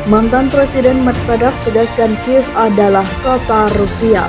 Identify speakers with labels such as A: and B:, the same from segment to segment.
A: Mantan Presiden Medvedev tegaskan Kiev adalah kota Rusia.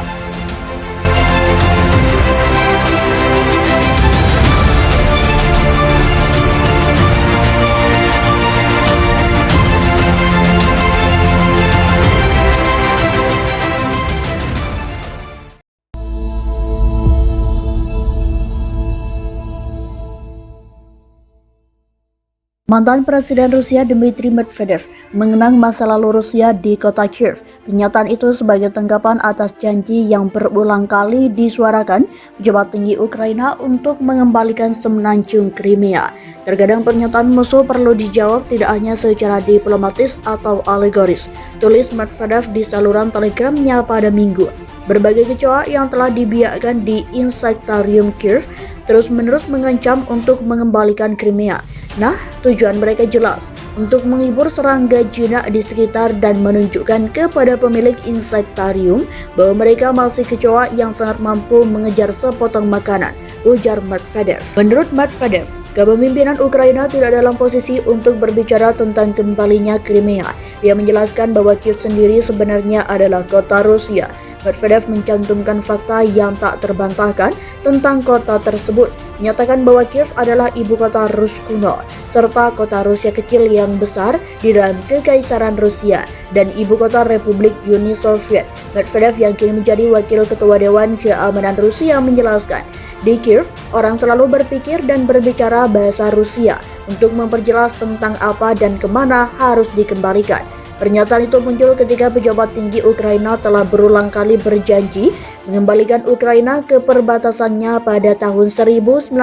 A: Mantan Presiden Rusia Dmitry Medvedev mengenang masa lalu Rusia di kota Kiev. Pernyataan itu sebagai tanggapan atas janji yang berulang kali disuarakan pejabat tinggi Ukraina untuk mengembalikan semenanjung Crimea. Terkadang pernyataan musuh perlu dijawab tidak hanya secara diplomatis atau alegoris, tulis Medvedev di saluran telegramnya pada Minggu. Berbagai kecoa yang telah dibiarkan di Insektarium Kiev terus-menerus mengancam untuk mengembalikan Crimea. Nah, tujuan mereka jelas, untuk menghibur serangga jinak di sekitar dan menunjukkan kepada pemilik insektarium bahwa mereka masih kecoa yang sangat mampu mengejar sepotong makanan, ujar Medvedev. Menurut Medvedev, kepemimpinan Ukraina tidak dalam posisi untuk berbicara tentang kembalinya Crimea. Dia menjelaskan bahwa Kiev sendiri sebenarnya adalah kota Rusia. Medvedev mencantumkan fakta yang tak terbantahkan tentang kota tersebut, menyatakan bahwa Kiev adalah ibu kota Rus kuno, serta kota Rusia kecil yang besar di dalam Kekaisaran Rusia, dan ibu kota Republik Uni Soviet. Medvedev yang kini menjadi wakil ketua Dewan Keamanan Rusia menjelaskan, di Kiev, orang selalu berpikir dan berbicara bahasa Rusia untuk memperjelas tentang apa dan kemana harus dikembalikan. Pernyataan itu muncul ketika pejabat tinggi Ukraina telah berulang kali berjanji mengembalikan Ukraina ke perbatasannya pada tahun 1991,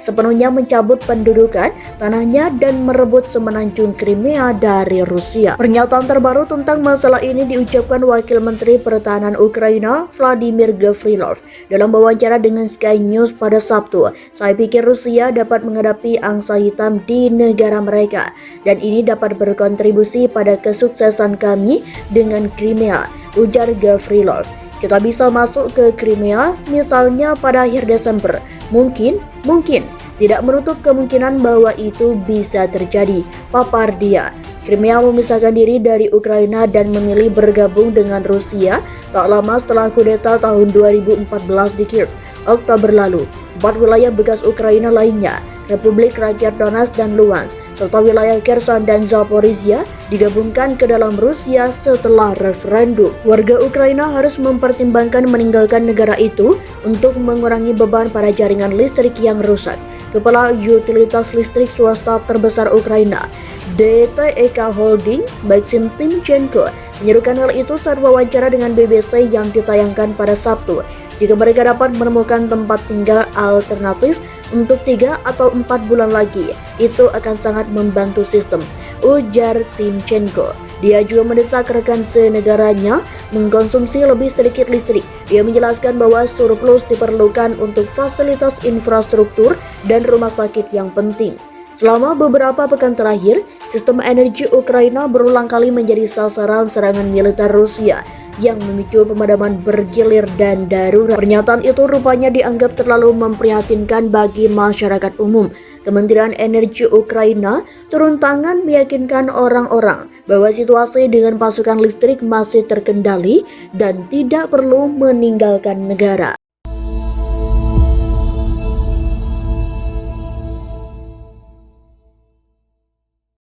A: sepenuhnya mencabut pendudukan tanahnya dan merebut semenanjung Crimea dari Rusia. Pernyataan terbaru tentang masalah ini diucapkan Wakil Menteri Pertahanan Ukraina, Vladimir Gavrilov, dalam wawancara dengan Sky News pada Sabtu. Saya pikir Rusia dapat menghadapi angsa hitam di negara mereka, dan ini dapat berkontribusi pada kesuksesan kami dengan Crimea, ujar Gavrilov. Kita bisa masuk ke Crimea misalnya pada akhir Desember. Mungkin, tidak menutup kemungkinan bahwa itu bisa terjadi, papar dia. Crimea memisahkan diri dari Ukraina dan memilih bergabung dengan Rusia tak lama setelah kudeta tahun 2014 di Kiev, Oktober lalu. 4 wilayah bekas Ukraina lainnya, Republik Rakyat Donetsk dan Luhansk, serta wilayah Kherson dan Zaporizhia digabungkan ke dalam Rusia setelah referendum. Warga Ukraina harus mempertimbangkan meninggalkan negara itu untuk mengurangi beban pada jaringan listrik yang rusak. Kepala Utilitas Listrik Swasta terbesar Ukraina, DTEK Holding, Maxim Timchenko, menyerukan hal itu saat wawancara dengan BBC yang ditayangkan pada Sabtu. Jika mereka dapat menemukan tempat tinggal alternatif untuk 3 atau 4 bulan lagi, itu akan sangat membantu sistem, ujar Timchenko. Dia juga mendesak rekan senegaranya mengkonsumsi lebih sedikit listrik. Dia menjelaskan bahwa surplus diperlukan untuk fasilitas infrastruktur dan rumah sakit yang penting. Selama beberapa pekan terakhir, sistem energi Ukraina berulang kali menjadi sasaran serangan militer Rusia yang memicu pemadaman bergilir dan darurat. Pernyataan itu rupanya dianggap terlalu memprihatinkan bagi masyarakat umum. Kementerian Energi Ukraina turun tangan meyakinkan orang-orang bahwa situasi dengan pasokan listrik masih terkendali dan tidak perlu meninggalkan negara.